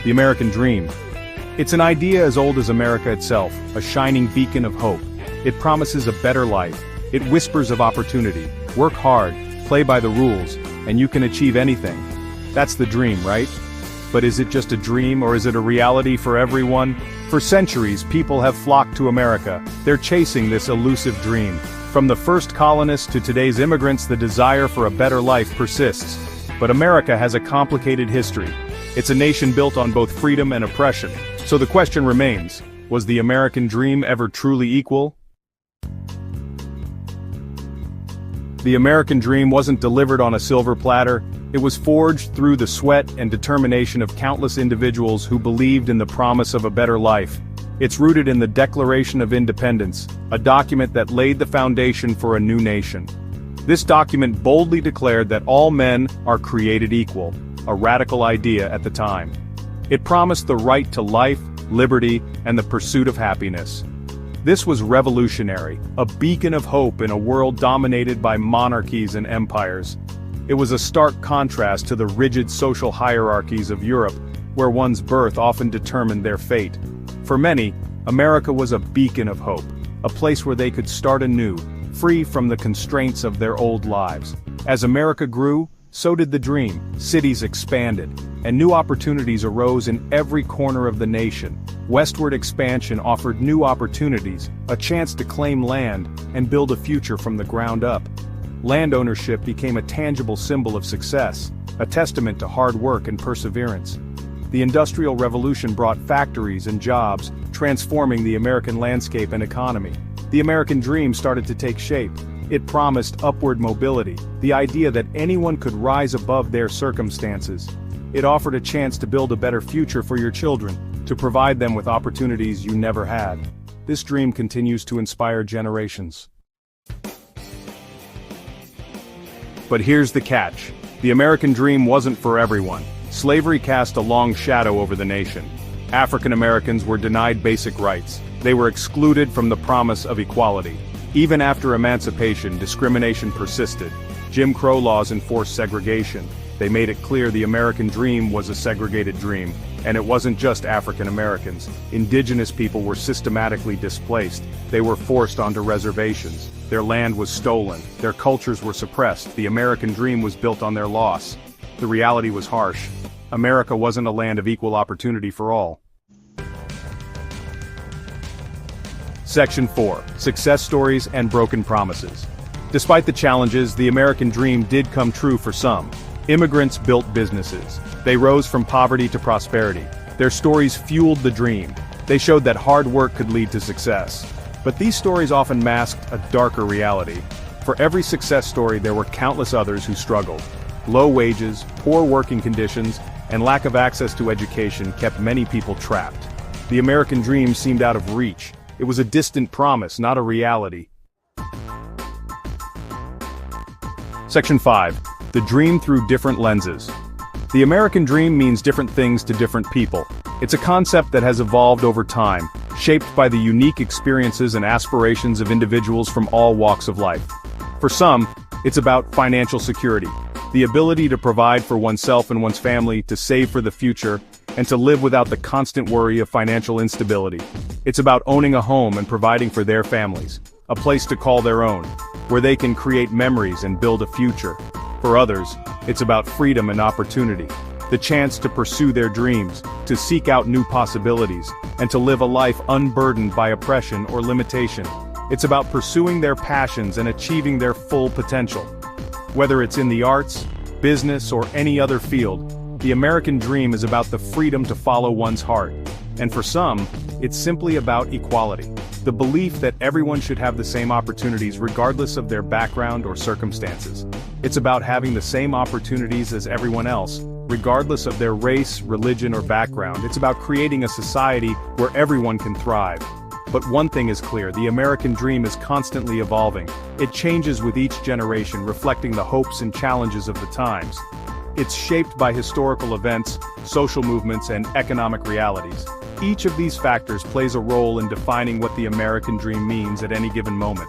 The American Dream. It's an idea as old as America itself, a shining beacon of hope. It promises a better life. It whispers of opportunity. Work hard, play by the rules, and you can achieve anything. That's the dream, right? But is it just a dream, or is it a reality for everyone? For centuries, people have flocked to America. They're chasing this elusive dream. From the first colonists to today's immigrants, the desire for a better life persists. But America has a complicated history. It's a nation built on both freedom and oppression. So the question remains, was the American dream ever truly equal? The American dream wasn't delivered on a silver platter. It was forged through the sweat and determination of countless individuals who believed in the promise of a better life. It's rooted in the Declaration of Independence, a document that laid the foundation for a new nation. This document boldly declared that all men are created equal, a radical idea at the time. It promised the right to life, liberty, and the pursuit of happiness. This was revolutionary, a beacon of hope in a world dominated by monarchies and empires. It was a stark contrast to the rigid social hierarchies of Europe, where one's birth often determined their fate. For many, America was a beacon of hope, a place where they could start anew, free from the constraints of their old lives. As America grew, so did the dream. Cities expanded, and new opportunities arose in every corner of the nation. Westward expansion offered new opportunities, a chance to claim land and build a future from the ground up. Land ownership became a tangible symbol of success, a testament to hard work and perseverance. The Industrial Revolution brought factories and jobs, transforming the American landscape and economy. The American dream started to take shape. It promised upward mobility, the idea that anyone could rise above their circumstances. It offered a chance to build a better future for your children, to provide them with opportunities you never had. This dream continues to inspire generations. But here's the catch. The American dream wasn't for everyone. Slavery cast a long shadow over the nation. African Americans were denied basic rights. They were excluded from the promise of equality. Even after emancipation, discrimination persisted. Jim Crow laws enforced segregation. They made it clear the American dream was a segregated dream. And it wasn't just African Americans. Indigenous people were systematically displaced. They were forced onto reservations. Their land was stolen. Their cultures were suppressed. The American dream was built on their loss. The reality was harsh. America wasn't a land of equal opportunity for all. Section 4. Success Stories and Broken Promises. Despite the challenges, the American dream did come true for some. Immigrants built businesses. They rose from poverty to prosperity. Their stories fueled the dream. They showed that hard work could lead to success. But these stories often masked a darker reality. For every success story, there were countless others who struggled. Low wages, poor working conditions, and lack of access to education kept many people trapped. The American dream seemed out of reach. It was a distant promise, not a reality. Section 5. The dream through different lenses. The American dream means different things to different people. It's a concept that has evolved over time, shaped by the unique experiences and aspirations of individuals from all walks of life. For some, it's about financial security, the ability to provide for oneself and one's family, to save for the future, and to live without the constant worry of financial instability. It's about owning a home and providing for their families, a place to call their own, where they can create memories and build a future. For others, it's about freedom and opportunity, the chance to pursue their dreams, to seek out new possibilities, and to live a life unburdened by oppression or limitation. It's about pursuing their passions and achieving their full potential. Whether it's in the arts, business, or any other field, the American dream is about the freedom to follow one's heart. And for some, it's simply about equality, the belief that everyone should have the same opportunities regardless of their background or circumstances. It's about having the same opportunities as everyone else, regardless of their race, religion, or background. It's about creating a society where everyone can thrive. But one thing is clear, the American dream is constantly evolving. It changes with each generation, reflecting the hopes and challenges of the times. It's shaped by historical events, social movements, and economic realities. Each of these factors plays a role in defining what the American dream means at any given moment.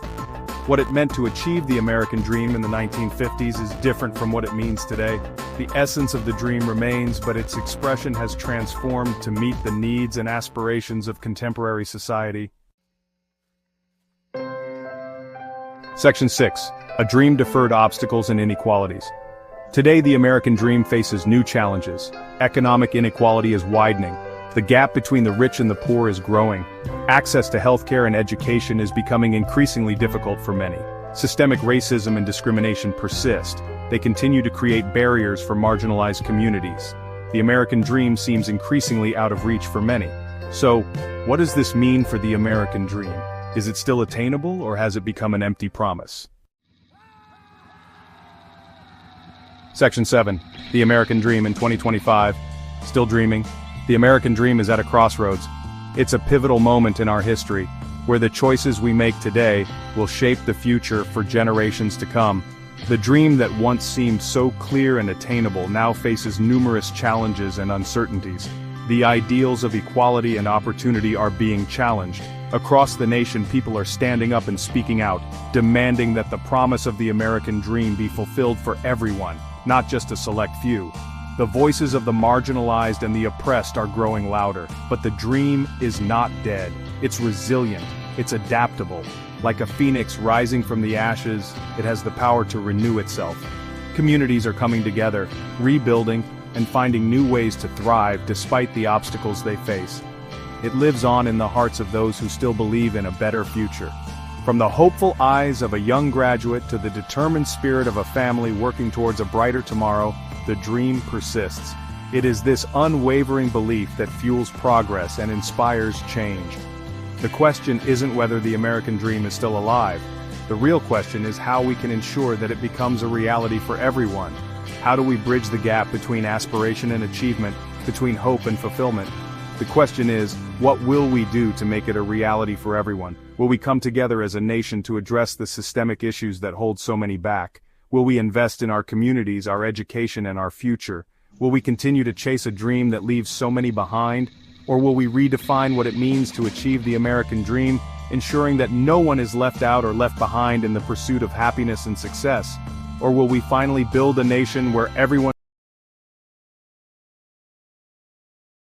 What it meant to achieve the American dream in the 1950s is different from what it means today. The essence of the dream remains, but its expression has transformed to meet the needs and aspirations of contemporary society. Section 6. A dream deferred: obstacles and inequalities. Today the American dream faces new challenges. Economic inequality is widening. The gap between the rich and the poor is growing. Access to healthcare and education is becoming increasingly difficult for many. Systemic racism and discrimination persist. They continue to create barriers for marginalized communities. The American dream seems increasingly out of reach for many. So, what does this mean for the American dream? Is it still attainable, or has it become an empty promise? Section 7. The American dream in 2025. Still dreaming? The American dream is at a crossroads. It's a pivotal moment in our history, where the choices we make today will shape the future for generations to come. The dream that once seemed so clear and attainable now faces numerous challenges and uncertainties. The ideals of equality and opportunity are being challenged. Across the nation, people are standing up and speaking out, demanding that the promise of the American dream be fulfilled for everyone, not just a select few. The voices of the marginalized and the oppressed are growing louder, but the dream is not dead. It's resilient, it's adaptable. Like a phoenix rising from the ashes, it has the power to renew itself. Communities are coming together, rebuilding, and finding new ways to thrive despite the obstacles they face. It lives on in the hearts of those who still believe in a better future. From the hopeful eyes of a young graduate to the determined spirit of a family working towards a brighter tomorrow, the dream persists. It is this unwavering belief that fuels progress and inspires change. The question isn't whether the American dream is still alive. The real question is how we can ensure that it becomes a reality for everyone. How do we bridge the gap between aspiration and achievement, between hope and fulfillment? The question is, what will we do to make it a reality for everyone? Will we come together as a nation to address the systemic issues that hold so many back? Will we invest in our communities, our education, and our future? Will we continue to chase a dream that leaves so many behind? Or will we redefine what it means to achieve the American dream, ensuring that no one is left out or left behind in the pursuit of happiness and success? Or will we finally build a nation where everyone